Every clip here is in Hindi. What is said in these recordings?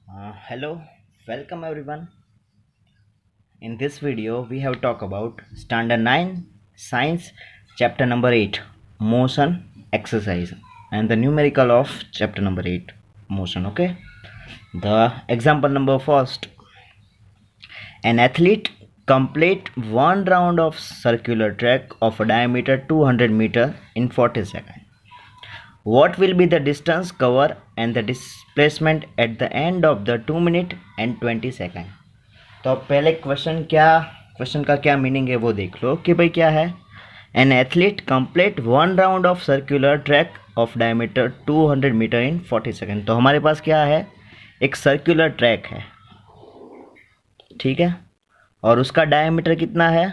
Hello, welcome everyone. In this video, we have talked about Standard 9 Science Chapter number 8 Motion Exercise and the numerical of Chapter number 8 Motion. Okay, the example number first: an athlete complete one round of circular track of a diameter 200 meter in 40 seconds. What will be the distance covered and the displacement at the end of the 2 minute and 20 second? तो अब पहले क्वेश्चन का क्या मीनिंग है वो देख लो कि भाई क्या है। An athlete complete one round of circular track of diameter 200 metre in 40 second. तो हमारे पास क्या है, एक सर्कुलर ट्रैक है, ठीक है, और उसका डायमीटर कितना है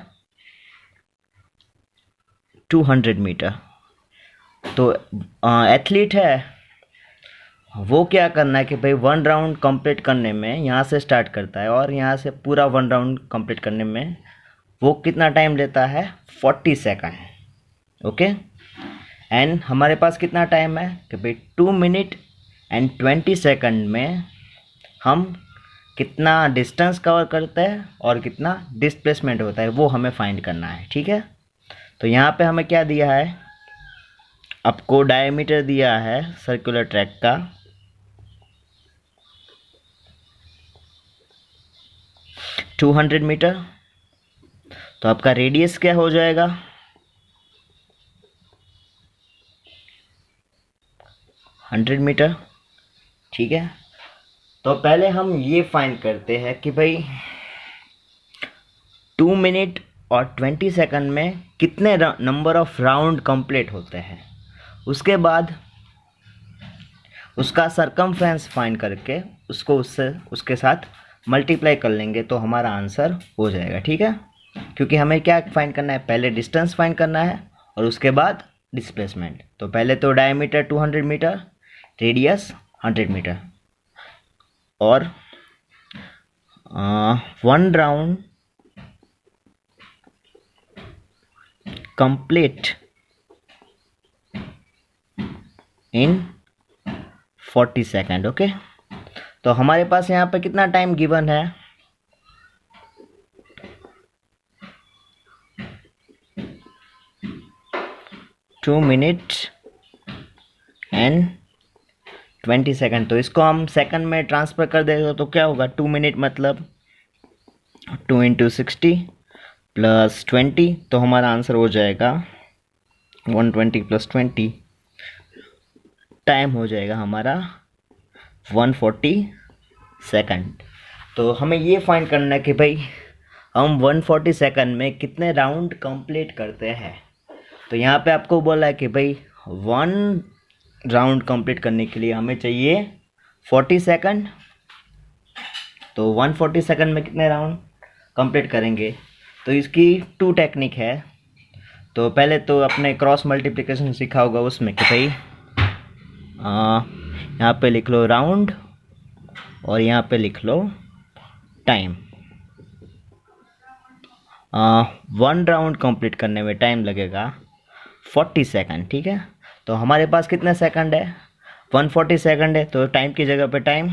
200 मीटर। तो एथलीट है, वो क्या करना है कि भाई वन राउंड कंप्लीट करने में यहाँ से स्टार्ट करता है और यहाँ से पूरा वन राउंड कंप्लीट करने में वो कितना टाइम लेता है 40 सेकंड। ओके, एंड हमारे पास कितना टाइम है कि भाई 2 मिनट एंड 20 सेकंड में हम कितना डिस्टेंस कवर करते हैं और कितना डिस्प्लेसमेंट होता है वो हमें फाइंड करना है, ठीक है। तो यहाँ पे हमें क्या दिया है, आपको डायमीटर दिया है सर्कुलर ट्रैक का 200 मीटर। तो आपका रेडियस क्या हो जाएगा 100 मीटर, ठीक है। तो पहले हम ये फाइंड करते हैं कि भाई 2 मिनट और 20 सेकंड में कितने नंबर ऑफ राउंड कंप्लीट होते हैं। उसके बाद उसका सरकमफ्रेंस फाइंड करके उसके साथ मल्टीप्लाई कर लेंगे तो हमारा आंसर हो जाएगा, ठीक है। क्योंकि हमें क्या फाइंड करना है, पहले डिस्टेंस फाइंड करना है और उसके बाद डिस्प्लेसमेंट। तो पहले तो डायमीटर 200 मीटर, रेडियस 100 मीटर और one round complete in 40 second. Okay, तो हमारे पास यहाँ पे कितना टाइम गिवन है, टू मिनट एंड 20 सेकेंड। तो इसको हम सेकंड में ट्रांसफ़र कर देंगे तो क्या होगा, 2 मिनट मतलब 2 इंटू 60 प्लस 20, तो हमारा आंसर हो जाएगा 120 प्लस 20, टाइम हो जाएगा हमारा 140 सेकंड। तो हमें ये फाइंड करना है कि भाई हम 140 सेकंड में कितने राउंड कंप्लीट करते हैं। तो यहाँ पे आपको बोला है कि भाई वन राउंड कंप्लीट करने के लिए हमें चाहिए 40 सेकंड। तो 140 सेकंड में कितने राउंड कंप्लीट करेंगे, तो इसकी 2 टेक्निक है। तो पहले तो अपने क्रॉस मल्टीप्लिकेशन सीखा होगा उसमें कि भाई यहाँ पे लिख लो राउंड और यहाँ पे लिख लो टाइम। वन राउंड कंप्लीट करने में टाइम लगेगा 40 सेकंड, ठीक है। तो हमारे पास कितने सेकंड है, 140 सेकंड है, तो टाइम की जगह पे टाइम,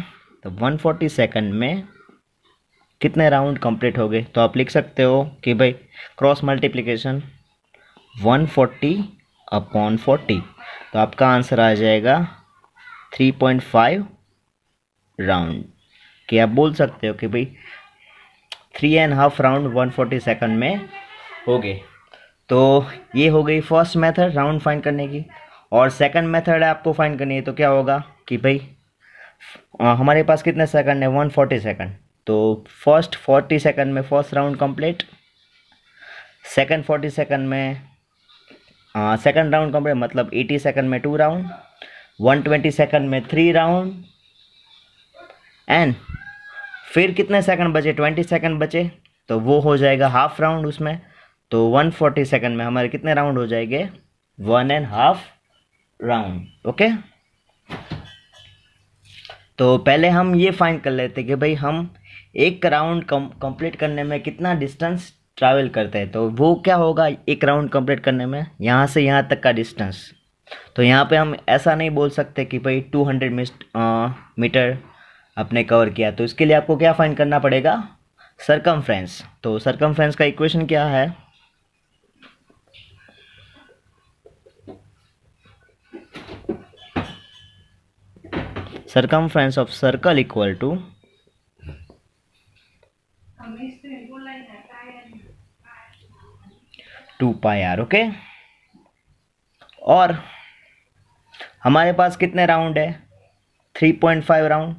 तो 140 सेकंड में कितने राउंड कंप्लीट हो गए। तो आप लिख सकते हो कि भाई क्रॉस मल्टीप्लिकेशन 140 अपॉन 40, तो आपका आंसर आ जाएगा 3.5 राउंड। कि आप बोल सकते हो कि भाई 3.5 राउंड 140 सेकंड में हो गए। तो ये हो गई फर्स्ट मेथड राउंड फाइंड करने की। और सेकंड मेथड है आपको फाइंड करनी है, तो क्या होगा कि भाई हमारे पास कितने सेकंड है 140 सेकंड। तो फर्स्ट 40 सेकंड में first round complete, second 40 second में सेकंड राउंड कंप्लीट मतलब 80 सेकंड में 2 राउंड, 120 सेकंड में 3 राउंड, एंड फिर कितने सेकंड बचे 20 सेकंड बचे, तो वो हो जाएगा हाफ राउंड उसमें। तो 140 सेकंड में हमारे कितने राउंड हो जाएंगे 1.5 राउंड। ओके, तो पहले हम ये फाइंड कर लेते कि भाई हम एक राउंड कंप्लीट करने में कितना डिस्टेंस ट्रैवल करते हैं। तो वो क्या होगा, एक राउंड कंप्लीट करने में यहाँ से यहाँ तक का डिस्टेंस। तो यहाँ पे हम ऐसा नहीं बोल सकते कि भाई 200 मीटर अपने कवर किया, तो इसके लिए आपको क्या फाइंड करना पड़ेगा, सरकमफ्रेंस। तो सरकमफ्रेंस का इक्वेशन क्या है, circumference of circle equal to 2πr। Okay, और हमारे पास कितने राउंड है, 3.5 राउंड,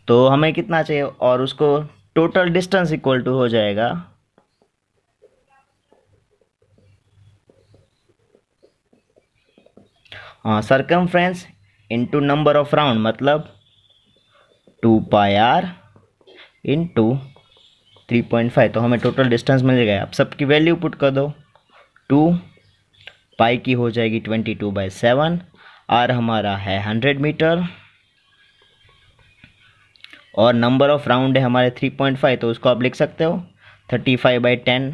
तो हमें कितना चाहिए, और उसको टोटल डिस्टेंस इक्वल टू हो जाएगा circumference into number of round, मतलब 2πr इंटू 3.5, तो हमें टोटल डिस्टेंस मिल गया। अब सबकी वैल्यू पुट कर दो, 2 पाई की हो जाएगी 22/7, आर हमारा है 100 मीटर, और नंबर ऑफ राउंड है हमारे 3.5, तो उसको आप लिख सकते हो 35/10।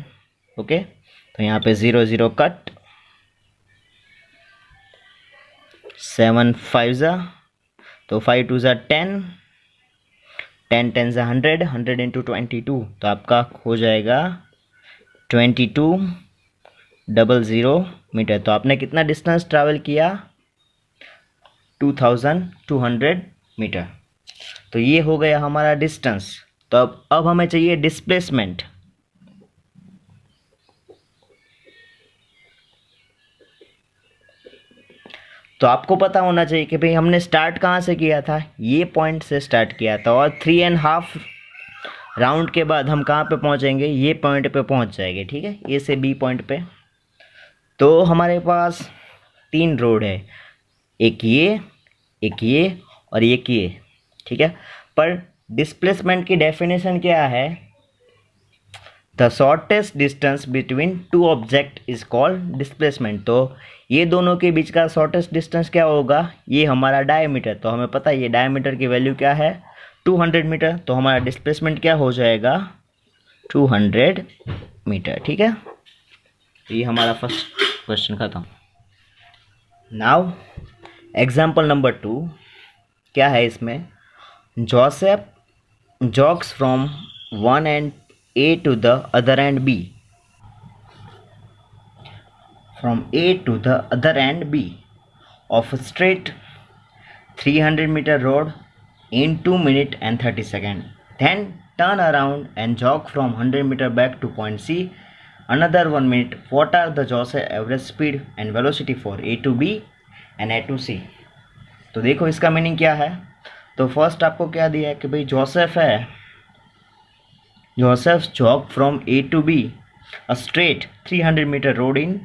ओके, तो यहाँ पे 0 0 कट, 7 5 ज़ा, तो 5 2 ज़ा 10, 10 10 ज़ा 100, 100 इंटू 22, तो आपका हो जाएगा 2200 मीटर। तो आपने कितना डिस्टेंस ट्रैवल किया, 2200 मीटर। तो ये हो गया हमारा डिस्टेंस। तो अब हमें चाहिए डिस्प्लेसमेंट। तो आपको पता होना चाहिए कि भाई हमने स्टार्ट कहाँ से किया था, ये पॉइंट से स्टार्ट किया था, और 3.5 राउंड के बाद हम कहाँ पे पहुँचेंगे, ये पॉइंट पे पहुँच जाएंगे। ठीक है, ए से बी पॉइंट पे। तो हमारे पास 3 रोड है, एक ये और एक ये। ठीक है, पर डिस्प्लेसमेंट की डेफिनेशन क्या है, the shortest distance between two object is called displacement. तो ये दोनों के बीच का शॉर्टेस्ट डिस्टेंस क्या होगा, ये हमारा डायमीटर। तो हमें पता है ये डायमीटर की वैल्यू क्या है, 200 मीटर। तो हमारा डिस्प्लेसमेंट क्या हो जाएगा, 200 मीटर। ठीक है, ये हमारा फर्स्ट क्वेश्चन खत्म। नाउ एग्जाम्पल नंबर 2 क्या है, इसमें Joseph jogs from one end A to the other end B, from A to the other end B of a straight 300 meter road in 2 minutes and 30 seconds, then turn around and jog from 100 meter back to point C another 1 minute. What are the Joseph average speed and velocity for A to B and A to C? तो देखो इसका मीनिंग क्या है। तो फर्स्ट आपको क्या दिया है कि भाई जोसेफ है, Joseph jogged from A to B, a straight 300 meter road in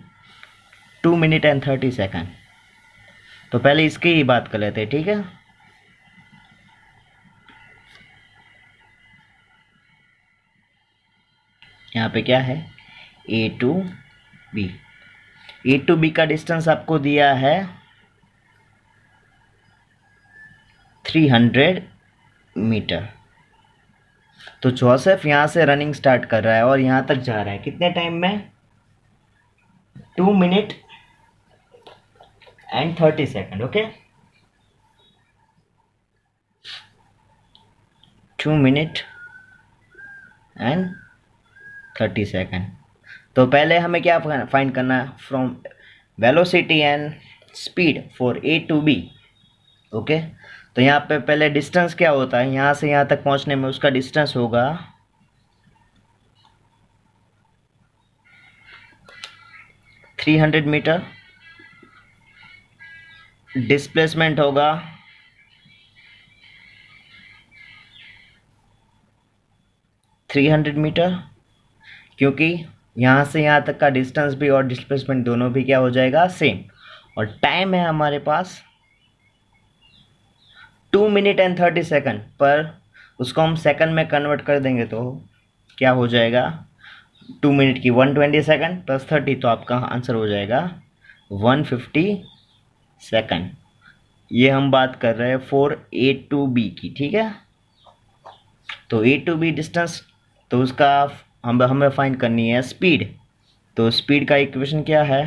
2 minutes and 30 seconds. तो पहले इसकी ही बात कर लेते हैं। ठीक है, यहाँ पे क्या है, A to B। A to B का डिस्टेंस आपको दिया है 300 मीटर। तो जोसेफ यहाँ से रनिंग स्टार्ट कर रहा है और यहाँ तक जा रहा है कितने टाइम में, 2 minute and 30 second. Okay, 2 minute and 30 second. तो पहले हमें क्या फाइंड करना है, from velocity and speed for A to B। Okay, तो यहाँ पे पहले डिस्टेंस क्या होता है, यहाँ से यहाँ तक पहुँचने में उसका डिस्टेंस होगा 300 मीटर, डिस्प्लेसमेंट होगा 300 मीटर, क्योंकि यहाँ से यहाँ तक का डिस्टेंस भी और डिस्प्लेसमेंट दोनों भी क्या हो जाएगा, सेम। और टाइम है हमारे पास 2 मिनट एंड 30 सेकेंड, पर उसको हम सेकंड में कन्वर्ट कर देंगे तो क्या हो जाएगा, 2 मिनट की 120 सेकेंड प्लस 30, तो आपका आंसर हो जाएगा 150 सेकेंड। ये हम बात कर रहे हैं फॉर A to B की। ठीक है, तो A to B डिस्टेंस, तो उसका हमें फाइंड करनी है स्पीड। तो स्पीड का इक्वेशन क्या है,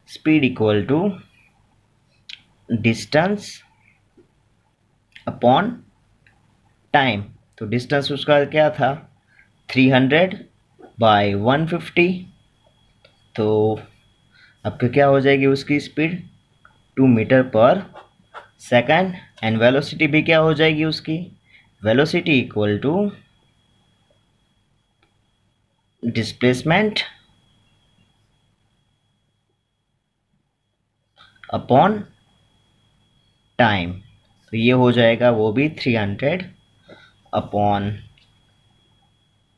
speed equal to distance upon time, तो डिस्टेंस उसका क्या था 300 बाय 150, तो आपका क्या हो जाएगी उसकी स्पीड 2 मीटर पर सेकंड, एंड वेलोसिटी भी क्या हो जाएगी उसकी, velocity equal to displacement upon time, तो ये हो जाएगा वो भी 300 अपॉन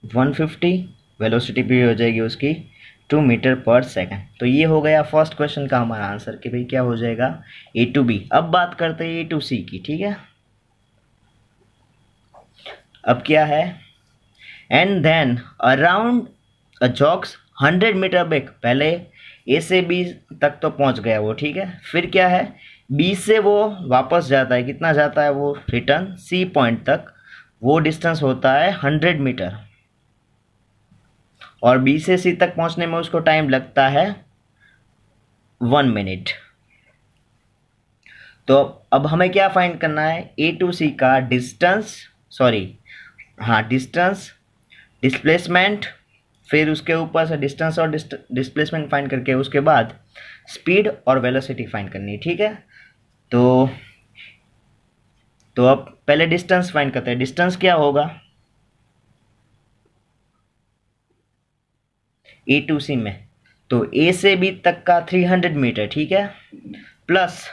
150, वेलोसिटी भी हो जाएगी उसकी 2 मीटर पर सेकंड। तो ये हो गया फर्स्ट क्वेश्चन का हमारा आंसर कि भाई क्या हो जाएगा ए टू बी। अब बात करते हैं ए टू सी की, ठीक है। अब क्या है, and then around a jogs 100 metre back, पहले ए से बी तक तो पहुंच गया वो, ठीक है। फिर क्या है, बी से वो वापस जाता है, कितना जाता है वो रिटर्न सी पॉइंट तक, वो डिस्टेंस होता है 100 मीटर, और बी से सी तक पहुंचने में उसको टाइम लगता है 1 मिनट। तो अब हमें क्या फाइंड करना है, ए टू सी का डिस्टेंस, सॉरी हाँ डिस्टेंस, डिस्प्लेसमेंट, फिर उसके ऊपर से डिस्टेंस और डिस्प्लेसमेंट फाइंड करके उसके बाद स्पीड और वेलोसिटी फाइंड करनी है, ठीक है। तो अब पहले डिस्टेंस फाइंड करते हैं। डिस्टेंस क्या होगा ए टू सी में, तो ए से बी तक का 300 मीटर, ठीक है, प्लस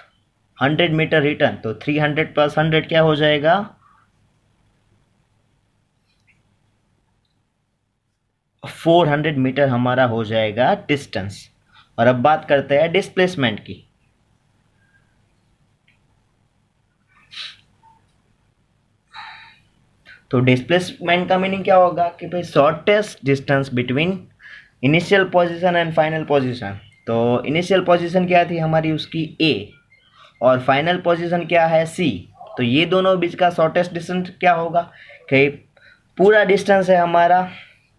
100 मीटर रिटर्न, तो 300 प्लस 100 क्या हो जाएगा 400 मीटर हमारा हो जाएगा डिस्टेंस। और अब बात करते हैं डिस्प्लेसमेंट की। तो डिस्प्लेसमेंट का मीनिंग क्या होगा कि भाई shortest distance between initial position and final position. तो इनिशियल पोजीशन क्या थी हमारी उसकी ए, और फाइनल पोजीशन क्या है सी, तो ये दोनों बीच का शॉर्टेस्ट डिस्टेंस क्या होगा कि पूरा डिस्टेंस है हमारा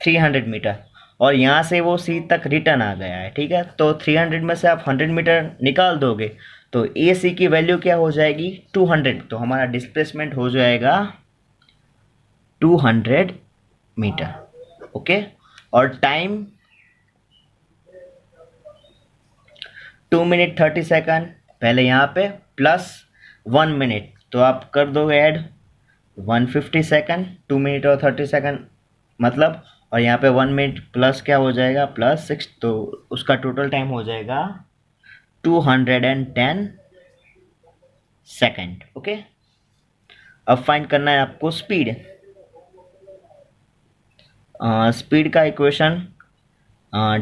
300 मीटर, और यहाँ से वो सी तक रिटर्न आ गया है, ठीक है। तो 300 में से आप 100 मीटर निकाल दोगे तो ए सी की वैल्यू क्या हो जाएगी 200, तो हमारा डिस्प्लेसमेंट हो जाएगा 200 मीटर, ओके। और टाइम 2 मिनट 30 सेकंड, पहले यहाँ पे प्लस 1 मिनट, तो आप कर दोगे ऐड 150 सेकंड, 2 मिनट और 30 सेकंड मतलब, और यहाँ पे 1 मिनट प्लस क्या हो जाएगा प्लस 6, तो उसका टोटल टाइम हो जाएगा 210 सेकंड, ओके। अब फाइंड करना है आपको स्पीड। स्पीड का इक्वेशन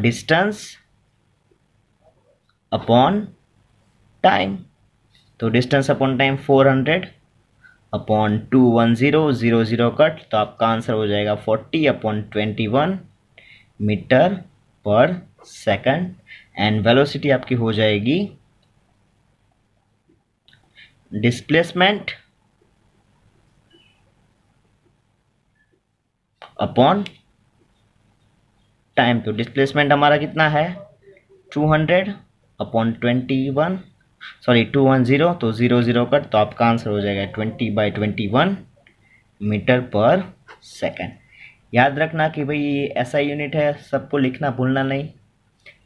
डिस्टेंस अपॉन टाइम, तो distance upon time 400 upon 210, 0 cut, तो आपका आंसर हो जाएगा 40 अपॉन 21 मीटर पर सेकंड, एंड वेलोसिटी आपकी हो जाएगी डिस्प्लेसमेंट अपॉन टाइम। तो डिस्प्लेसमेंट हमारा कितना है 200 अपॉन 21, सॉरी 210, तो 0 कट, तो आपका आंसर हो जाएगा 20/21 मीटर पर सेकंड। याद रखना कि भाई ये ऐसा यूनिट है, सबको लिखना भूलना नहीं,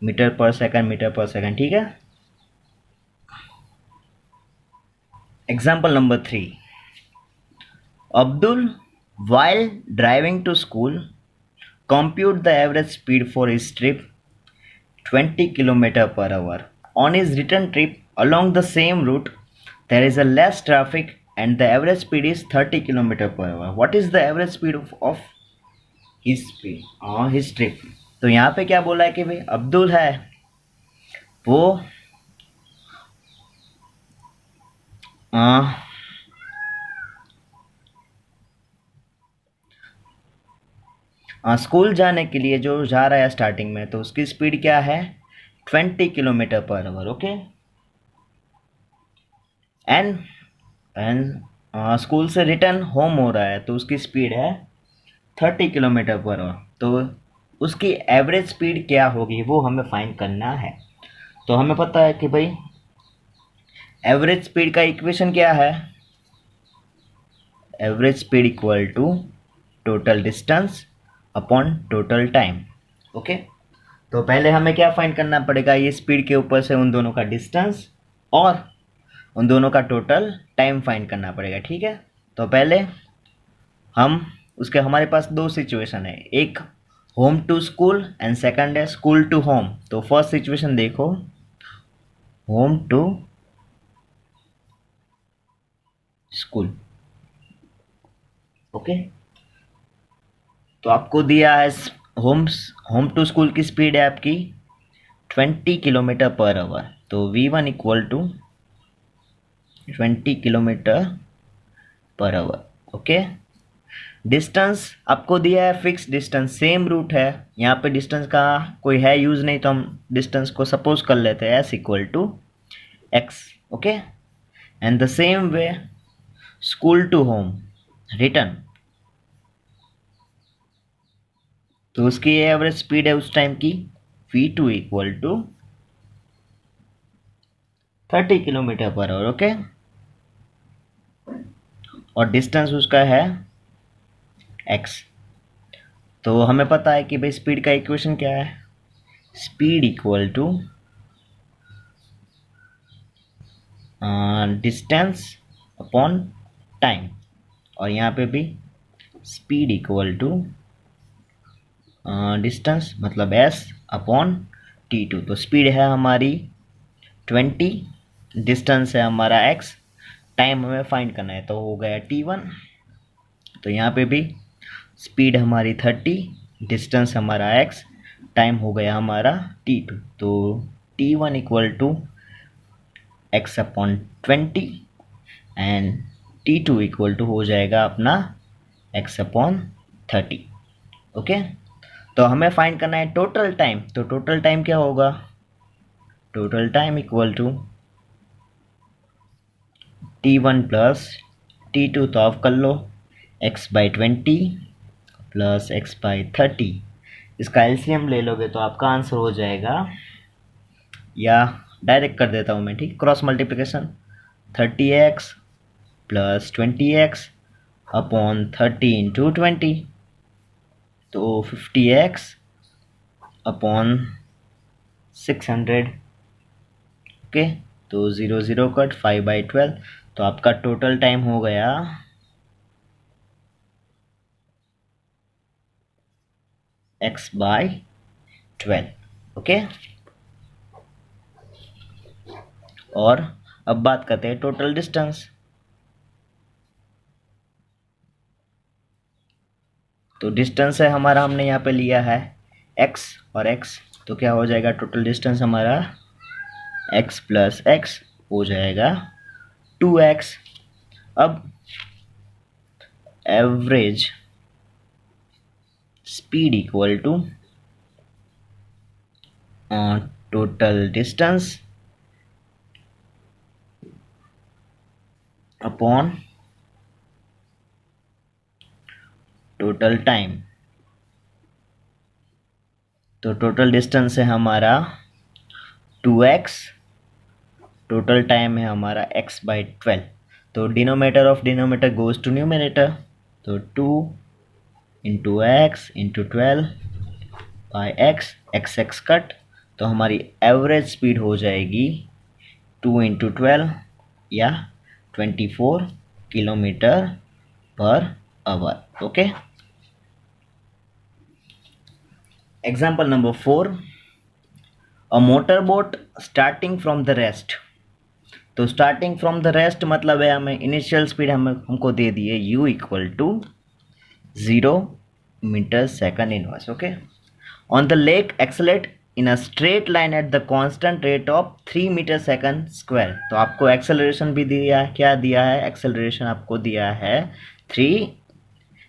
मीटर पर सेकंड, ठीक है। Example number 3, Abdul, while driving to school, compute the average speed for his trip 20 km per hour. On his return trip along the same route, there is a less traffic and the average speed is 30 km per hour. What is the average speed of his speed on his trip? तो यहाँ पे क्या बोला है कि भाई अब्दुल है वो स्कूल जाने के लिए जो जा रहा है स्टार्टिंग में, तो उसकी स्पीड क्या है 20 किलोमीटर पर आवर, ओके। एंड स्कूल से रिटर्न होम हो रहा है तो उसकी स्पीड है 30 किलोमीटर पर आवर, तो उसकी एवरेज स्पीड क्या होगी वो हमें फाइंड करना है। तो हमें पता है कि भाई एवरेज स्पीड का इक्वेशन क्या है, average speed equal to total distance upon total time. Okay, तो पहले हमें क्या फाइंड करना पड़ेगा, ये स्पीड के ऊपर से उन दोनों का डिस्टेंस और उन दोनों का टोटल टाइम फाइंड करना पड़ेगा। ठीक है, तो पहले हम उसके हमारे पास दो सिचुएशन है, एक home to school and second है स्कूल टू होम। तो फर्स्ट सिचुएशन देखो, होम टू स्कूल। ओके, तो आपको दिया है होम टू स्कूल की स्पीड है आपकी 20 किलोमीटर पर आवर। तो V1 इक्वल टू 20 किलोमीटर पर आवर। ओके, डिस्टेंस आपको दिया है फिक्स डिस्टेंस, सेम रूट है, यहाँ पे डिस्टेंस का कोई है यूज़ नहीं, तो हम डिस्टेंस को सपोज कर लेते हैं S equal to X। Okay, and the same way school to home return, तो उसकी एवरेज स्पीड है उस टाइम की V2 इक्वल टू 30 किलोमीटर पर आवर। ओके, और डिस्टेंस उसका है x। तो हमें पता है कि भाई स्पीड का इक्वेशन क्या है, speed equal to distance upon time, और यहाँ पे भी स्पीड इक्वल टू डिस्टेंस मतलब s अपॉन T2। तो स्पीड है हमारी 20, डिस्टेंस है हमारा x, टाइम हमें फाइंड करना है, तो हो गया T1। तो यहाँ पे भी स्पीड हमारी 30, डिस्टेंस हमारा x, टाइम हो गया हमारा T2। तो T1 equal to x upon 20 and T2 equal to हो जाएगा अपना x अपॉन 30। ओके, तो हमें फाइंड करना है टोटल टाइम। तो टोटल टाइम क्या होगा, total time equal to T1 plus T2, तो आप कर लो x by 20 plus x by 30, इसका एलसीएम ले लोगे तो आपका आंसर हो जाएगा, या डायरेक्ट कर देता हूँ मैं, ठीक, cross multiplication 30x plus 20x upon 30 into 20, तो 50x अपॉन 600। ओके, तो 0 0 कट 5/12, तो आपका टोटल टाइम हो गया x बाई 12। ओके, और अब बात करते हैं टोटल डिस्टेंस। तो डिस्टेंस है हमारा, हमने यहाँ पे लिया है x और x, तो क्या हो जाएगा टोटल डिस्टेंस हमारा x प्लस x हो जाएगा 2x। अब average speed equal to total distance upon total time. तो टोटल डिस्टेंस है हमारा 2x, टोटल टाइम है हमारा x बाई 12। तो denominator of denominator goes to numerator, तो 2 into x into 12 by x, x x cut, तो हमारी एवरेज स्पीड हो जाएगी 2 इंटू 12 या 24 किलोमीटर पर hour. Okay, example number 4, a motor boat starting from the rest. तो स्टार्टिंग फ्रॉम द रेस्ट मतलब है हमें इनिशियल स्पीड हमको दे दी है u equal to 0 metre second inverse. Okay, on the lake accelerate in a straight line at the constant rate of 3 metre second square. तो आपको एक्सेलरेशन भी दिया है, क्या दिया है, एक्सेलरेशन आपको दिया है 3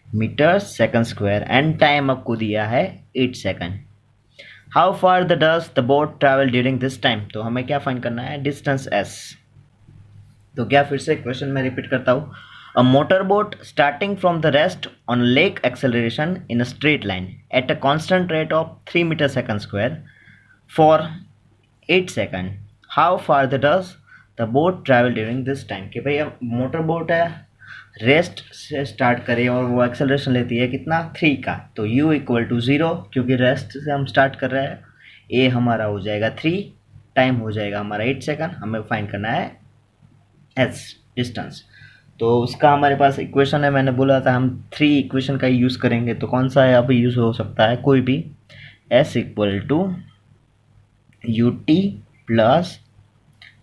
metre second square and time आपको दिया है 8 second. How far the does the boat travel during this time. तो हमें क्या फाइंड करना है, डिस्टेंस s। तो क्या फिर से क्वेश्चन में रिपीट करता हूँ, a motor boat starting from the rest on lake acceleration in a straight line at a constant rate of 3 metre second square for 8 second, how far the does the boat travel during this time. कि भैया मोटर बोट है, रेस्ट से स्टार्ट करें और वो एक्सेलरेशन लेती है कितना 3 का, तो u इक्वल टू 0 क्योंकि रेस्ट से हम स्टार्ट कर रहे हैं, a हमारा हो जाएगा 3, टाइम हो जाएगा हमारा 8 सेकंड, हमें फाइंड करना है s डिस्टेंस। तो उसका हमारे पास इक्वेशन है, मैंने बोला था हम 3 इक्वेशन का यूज़ करेंगे, तो कौन सा यहाँ पे यूज़ हो सकता है, कोई भी, s equal to u t plus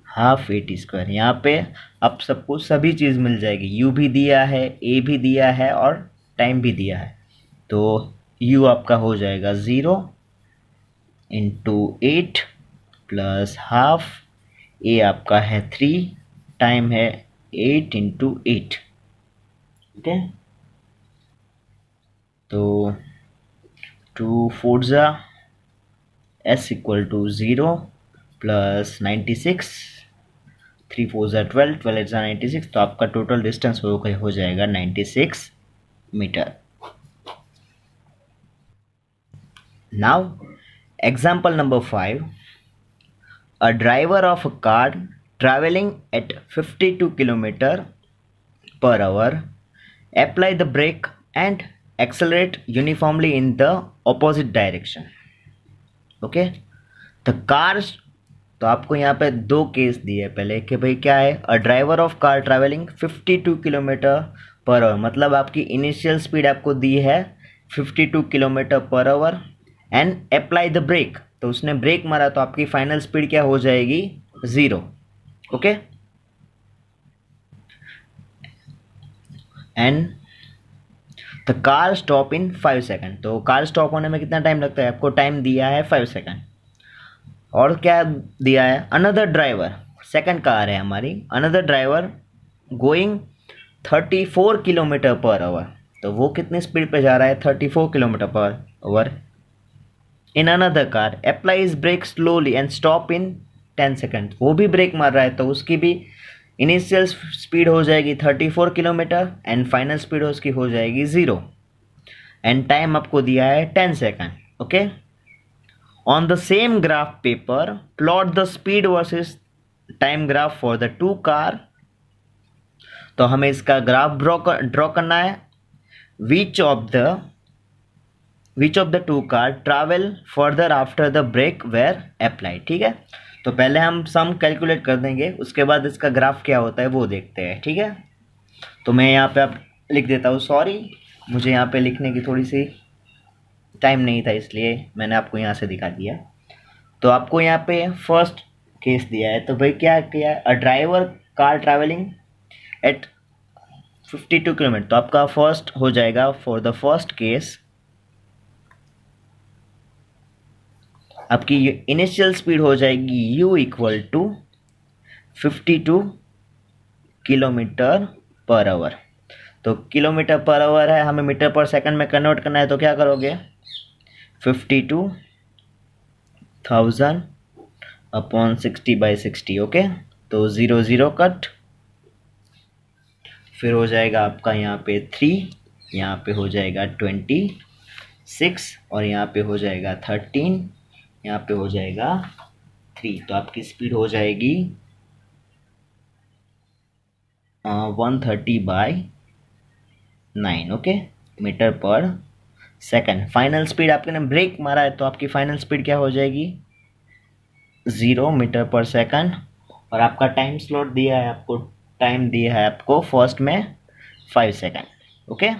half a t square. यहाँ पे अब सबको सभी चीज़ मिल जाएगी, u भी दिया है, a भी दिया है और टाइम भी दिया है, तो u आपका हो जाएगा 0 इंटू 8 प्लस हाफ, a आपका है 3, टाइम है 8 इंटू 8। ठीक है, तो 2 4 ज़ा s इक्वल टू 0 प्लस 96, 3 4 ज़ा 12, 12 8 ज़ा 96, तो आपका टोटल डिस्टेंस हो जाएगा 96 metre. Now example number 5, a driver of a car traveling at 52 kilometer per hour apply the brake and accelerate uniformly in the opposite direction. Okay, the cars, तो आपको यहाँ पे दो केस दिए है पहले कि भाई क्या है, a driver of car travelling 52 kilometre पर आवर, मतलब आपकी इनिशियल स्पीड आपको दी है 52 किलोमीटर पर hour, and apply the brake, तो उसने ब्रेक मारा तो आपकी फाइनल स्पीड क्या हो जाएगी 0। Okay, and the car stop in 5 second, तो कार स्टॉप होने में कितना टाइम लगता है, आपको टाइम दिया है 5 सेकंड। और क्या दिया है, अनदर ड्राइवर, सेकंड कार है हमारी, अनदर ड्राइवर गोइंग 34 किलोमीटर पर आवर, तो वो कितनी स्पीड पे जा रहा है 34 किलोमीटर पर hour. In another car applies brake slowly and stop in 10 second, वो भी ब्रेक मार रहा है, तो उसकी भी इनिशियल स्पीड हो जाएगी 34 किलोमीटर एंड फाइनल स्पीड उसकी हो जाएगी 0, एंड टाइम आपको दिया है 10 second. Okay, on the same graph paper plot the speed versus time graph for the two car, तो हमें इसका ग्राफ ड्रॉ करना है। which of the two car travel further after the brake were applied। ठीक है, तो पहले हम सम कैलकुलेट कर देंगे, उसके बाद इसका ग्राफ क्या होता है वो देखते हैं। ठीक है, तो मैं यहाँ पे आप लिख देता हूँ, सॉरी मुझे यहाँ पे लिखने की थोड़ी सी टाइम नहीं था, इसलिए मैंने आपको यहाँ से दिखा दिया। तो आपको यहाँ पे फर्स्ट केस दिया है, तो भाई क्या किया है, a driver car travelling at 52 kilometre, तो आपका फर्स्ट हो जाएगा फॉर द फर्स्ट केस, आपकी इनिशियल स्पीड हो जाएगी u इक्वल टू 52 किलोमीटर पर आवर, तो किलोमीटर पर आवर है, हमें मीटर पर सेकंड में कन्वर्ट करना है, तो क्या करोगे 52,000 अपॉन 60/60। ओके, तो 0 0 कट, फिर हो जाएगा आपका यहाँ पे 3, यहाँ पे हो जाएगा 26 और यहाँ पे हो जाएगा 13, यहाँ पे हो जाएगा 3, तो आपकी स्पीड हो जाएगी 130/9। ओके, मीटर पर सेकंड। फाइनल स्पीड आपने ब्रेक मारा है, तो आपकी फाइनल स्पीड क्या हो जाएगी 0 मीटर पर सेकंड, और आपका टाइम स्लॉट दिया है, आपको टाइम दिया है आपको फर्स्ट में 5 सेकंड। ओके,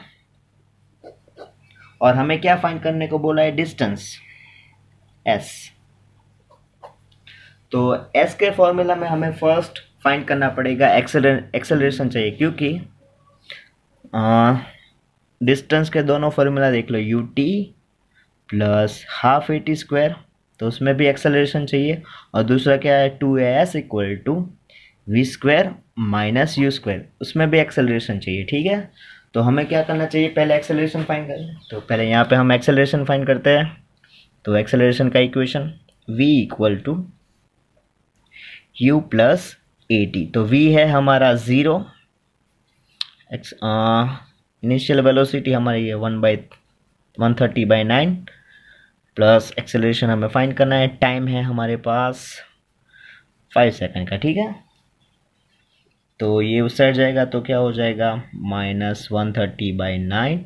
और हमें क्या फाइंड करने को बोला है, डिस्टेंस s, तो s के फॉर्मूला में हमें फर्स्ट फाइंड करना पड़ेगा एक्सेलरेशन चाहिए, क्योंकि डिस्टेंस के दोनों फॉर्मूला देख लो, u t plus half a t square, तो उसमें भी एक्सेलरेशन चाहिए, और दूसरा क्या है 2as equal to v square minus u square, उसमें भी एक्सेलरेशन चाहिए। ठीक है, तो हमें क्या करना चाहिए, पहले एक्सेलरेशन फाइंड करें, तो पहले यहाँ पे हम एक्सेलरेशन फाइंड करते हैं। तो एक्सेलरेशन का equation v equal to u plus a t, तो v है हमारा 0, इनिशियल वेलोसिटी हमारी है 1/130/9 प्लस एक्सेलरेशन हमें फाइंड करना है, टाइम है हमारे पास 5 सेकंड का। ठीक है, तो ये उस साइड जाएगा तो क्या हो जाएगा, -130/9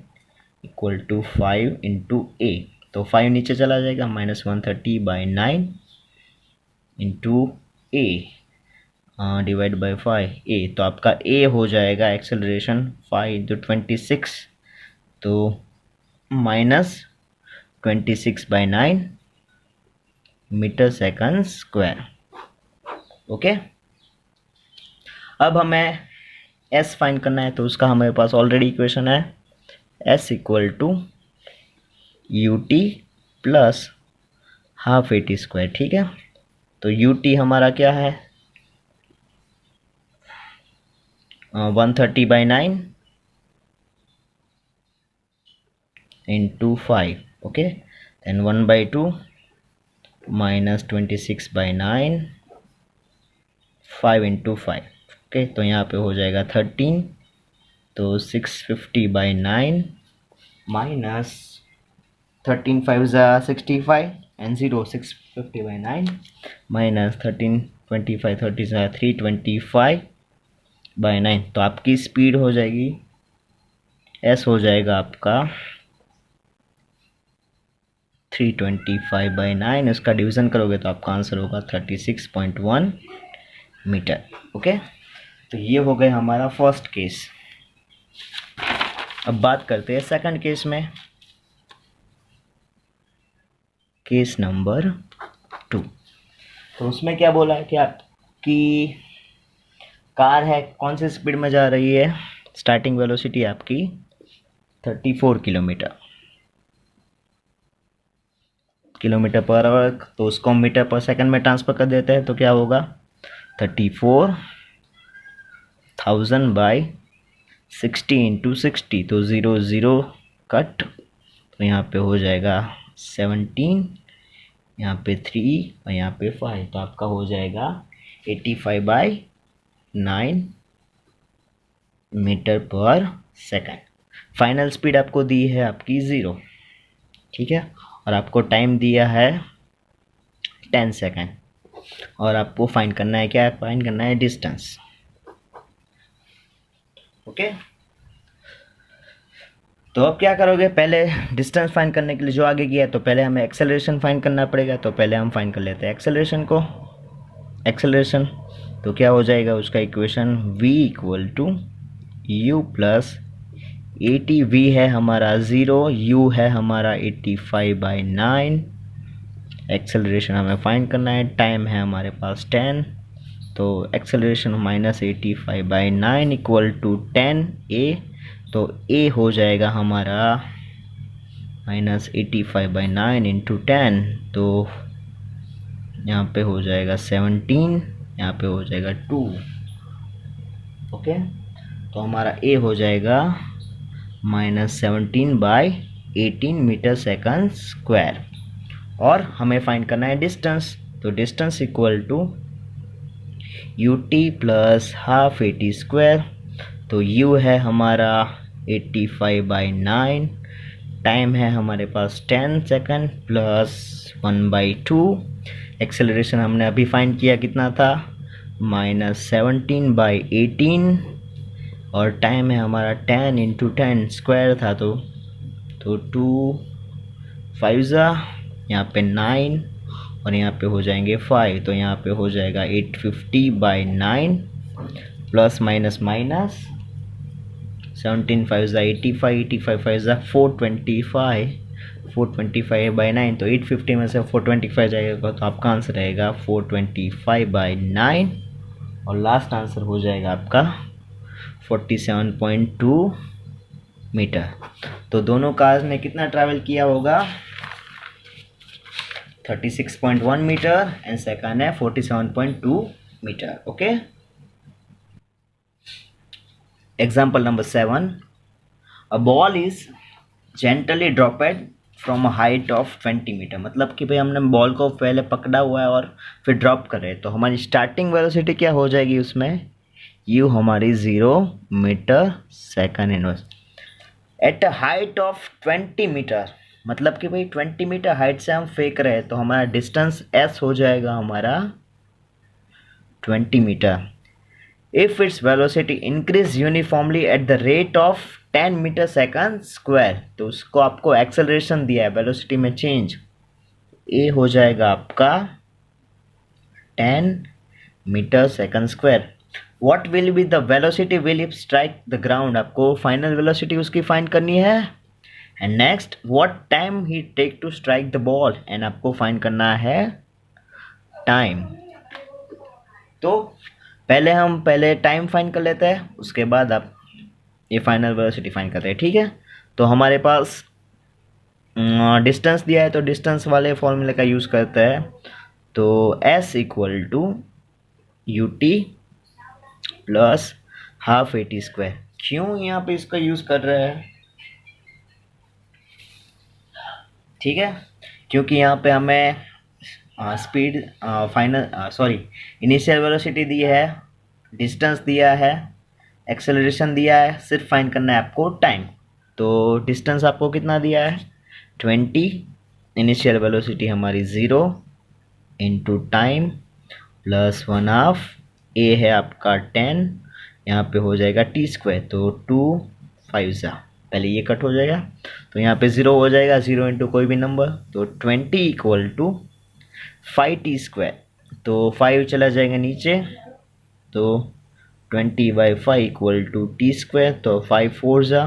इक्वल टू 5 इंटू ए। तो 5 नीचे चला जाएगा, -130/9 इंटू ए डिवाइड बाई 5 ए। तो आपका ए हो जाएगा एक्सेलरेशन 5 इंटू 26, तो -26/9 मीटर सेकंड स्क्वायर। ओके, अब हमें एस फाइंड करना है, तो उसका हमारे पास ऑलरेडी इक्वेशन है, S equal to u t plus half a t square. ठीक है, तो यू टी हमारा क्या है, 130/9 into 5। Okay, then 1/2 -26/9 5 into 5। Okay, तो यहाँ पे हो जाएगा 13, तो 650/9 माइनस 13 5 65 एंड 0 650/9 माइनस 13 25 30 325/9। तो आपकी स्पीड हो जाएगी, एस हो जाएगा आपका 325/9। उसका डिवीज़न करोगे तो आपका आंसर होगा 36.1 मीटर। ओके, तो ये हो गए हमारा फर्स्ट केस। अब बात करते हैं सेकंड केस में, केस नंबर 2। तो उसमें क्या बोला है कि आपकी कार है, कौन सी स्पीड में जा रही है, स्टार्टिंग वेलोसिटी आपकी 34 किलोमीटर पर आवर। तो उसको मीटर पर सेकंड में ट्रांसफर कर देते हैं, तो क्या होगा 34,000/60 इंटू 60, तो 0 0 कट, तो यहाँ पे हो जाएगा 17, यहाँ पे 3 और यहाँ पे 5, तो आपका हो जाएगा 85/9 मीटर पर सेकंड। फाइनल स्पीड आपको दी है आपकी 0। ठीक है, और आपको टाइम दिया है 10 सेकंड, और आपको फाइंड करना है, क्या फाइंड करना है, डिस्टेंस। ओके, तो अब क्या करोगे, पहले डिस्टेंस फाइंड करने के लिए जो आगे किया है, तो पहले हमें एक्सेलरेशन फाइंड करना पड़ेगा। तो पहले हम फाइंड कर लेते हैं एक्सेलरेशन को। एक्सेलरेशन तो क्या हो जाएगा, उसका equation v equal to u plus 80। v है हमारा 0, u है हमारा 85/9। एक्सेलरेशन हमें फाइंड करना है, टाइम है हमारे पास 10, तो एक्सेलरेशन -85/9 इक्वल टू 10a। तो a हो जाएगा हमारा -85/9 इंटू 10, तो यहाँ पे हो जाएगा 17, यहाँ पे हो जाएगा 2। ओके, तो हमारा a हो जाएगा -17/18 मीटर सेकंड स्क्वायर। और हमें फाइंड करना है डिस्टेंस, तो distance equal to u t plus half a t square. तो u है हमारा 85/9, टाइम है हमारे पास 10 सेकंड प्लस 1/2। एक्सेलरेशन हमने अभी फाइंड किया, कितना था, -17/18, और टाइम है हमारा 10 इंटू 10 स्क्वायर था, तो 2 5 यहाँ पे 9 और यहाँ पे हो जाएंगे 5, तो यहाँ पे हो जाएगा 850/9 प्लस माइनस माइनस 17 5 85, 85 5 425, 425/9, तो 850 में से 425 जाएगा, तो आपका आंसर रहेगा 425/9, और लास्ट आंसर हो जाएगा आपका 47.2 मीटर। तो दोनों कार्स ने कितना ट्रैवल किया होगा, 36.1 मीटर, एंड सेकंड है 47.2 meter. Okay, example number 7, a ball is gently dropped from a height of 20 metre. मतलब कि भाई हमने बॉल को पहले पकड़ा हुआ है और फिर ड्रॉप कर रहे हैं, तो हमारी स्टार्टिंग वेलोसिटी क्या हो जाएगी उसमें, यू हमारी 0 metre second inverse at a height of 20 metre. मतलब कि भाई 20 मीटर हाइट से हम फेंक रहे हैं, तो हमारा डिस्टेंस एस हो जाएगा हमारा 20 metre. If its velocity increase uniformly at the rate of 10 metre second square, तो उसको आपको एक्सेलरेशन दिया है वेलोसिटी में चेंज, ए हो जाएगा आपका 10 metre second square. What will be the velocity will it strike the ground, आपको फाइनल वेलोसिटी उसकी फाइंड करनी है। And next what time he take to strike the ball, and आपको फाइंड करना है टाइम। तो पहले टाइम फाइंड कर लेते हैं, उसके बाद आप ये फाइनल वेलोसिटी फाइंड करते हैं, ठीक है। तो हमारे पास डिस्टेंस दिया है, तो डिस्टेंस वाले फॉर्मूले का यूज़ करते हैं। तो s equal to u t plus half a t square. क्यों यहाँ पे इसका यूज़ कर रहे हैं, ठीक है, क्योंकि यहाँ पे हमें स्पीड इनिशियल वेलोसिटी दी है, डिस्टेंस दिया है, एक्सेलरेशन दिया है, सिर्फ फाइंड करना है आपको टाइम। तो डिस्टेंस आपको कितना दिया है 20, इनिशियल वेलोसिटी हमारी 0 इंटू टाइम प्लस 1/2, ए है आपका 10, यहाँ पे हो जाएगा टी स्क्वायर, तो 2 5 ज़ा, पहले ये कट हो जाएगा, तो यहाँ पे 0 हो जाएगा, 0 इंटू कोई भी नंबर, तो 20 इक्वल टू 5t स्क्वायर, तो 5 चला जाएगा नीचे, तो 20/5 इक्वल टू टी स्क्वायर, तो 5 4 ज़ा,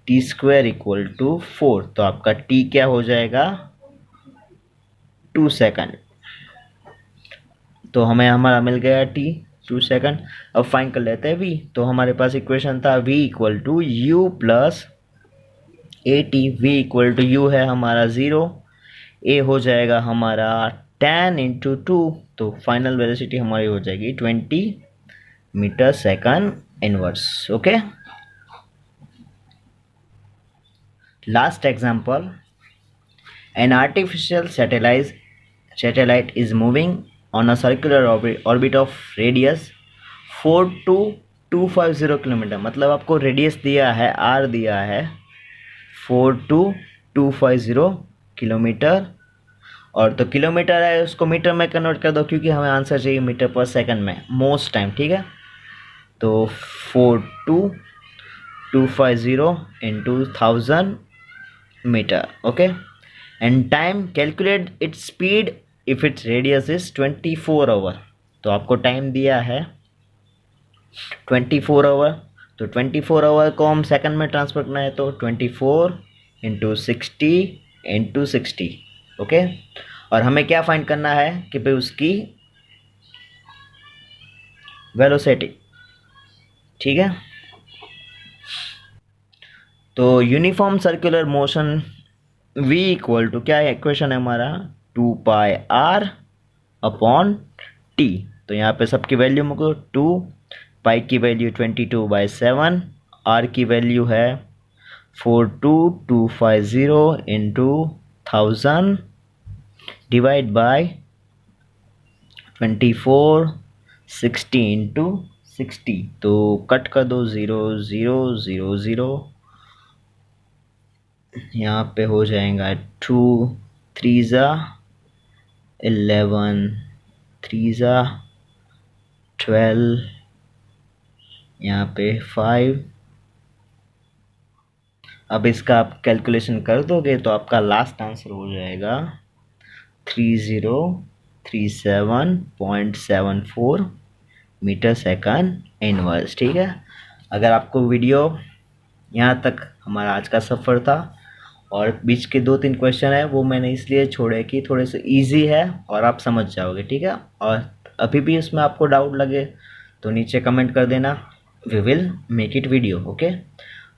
टी स्क्वायर इक्वल टू 4, तो आपका टी क्या हो जाएगा 2 सेकंड। तो हमें हमारा मिल गया टी 2 सेकंड। अब फाइंड कर लेते हैं वी, तो हमारे पास इक्वेशन था v equal to u plus a t, v equal to u है हमारा 0, ए हो जाएगा हमारा 10 इंटू 2, तो फाइनल वेलोसिटी हमारी हो जाएगी 20 metre second inverse. Okay, last example, an artificial satellite is moving on a circular orbit of radius 42250 kilometre, मतलब आपको रेडियस दिया है r दिया है 42250 किलोमीटर, और तो किलोमीटर है उसको मीटर में कन्वर्ट कर दो, क्योंकि हमें आंसर चाहिए मीटर पर सेकंड में मोस्ट टाइम, ठीक है। तो 42250 into 1000 metre, okay. And time calculate its speed if its radius is 24 hour, तो आपको टाइम दिया है 24 आवर, तो 24 आवर को हम सेकंड में ट्रांसफर करना है, तो 24 इंटू 60, ओके। और हमें क्या फाइंड करना है कि भाई उसकी वेलोसिटी, ठीक है। तो uniform circular motion v equal to क्या है, इक्वेशन है हमारा 2 पाई r अपॉन t, तो यहाँ पे सबकी वैल्यू मुझको 2 पाई की वैल्यू 22/7, r की वैल्यू है 42250 इंटू 1000 डिवाइड बाय 24 60 इंटू 60, तो कट कर दो 0 0 0 0, यहाँ पे हो जाएगा 2 3 ज़ा 11 3 ज़ा 12, यहाँ पे 5। अब इसका आप कैलकुलेशन कर दोगे तो आपका लास्ट आंसर हो जाएगा 3037.74 मीटर सेकंड इनवर्स, ठीक है। अगर आपको वीडियो यहाँ तक हमारा आज का सफ़र था, और बीच के 2-3 क्वेश्चन है वो मैंने इसलिए छोड़े कि थोड़े से इजी है और आप समझ जाओगे, ठीक है। और अभी भी उसमें आपको डाउट लगे तो नीचे कमेंट कर देना, we will make it video, okay.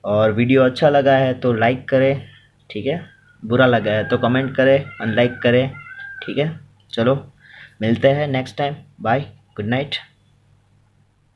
और वीडियो अच्छा लगा है तो लाइक करें, ठीक है, बुरा लगा है तो कमेंट करें, अनलाइक करें, ठीक है। चलो मिलते हैं next time, bye, good night.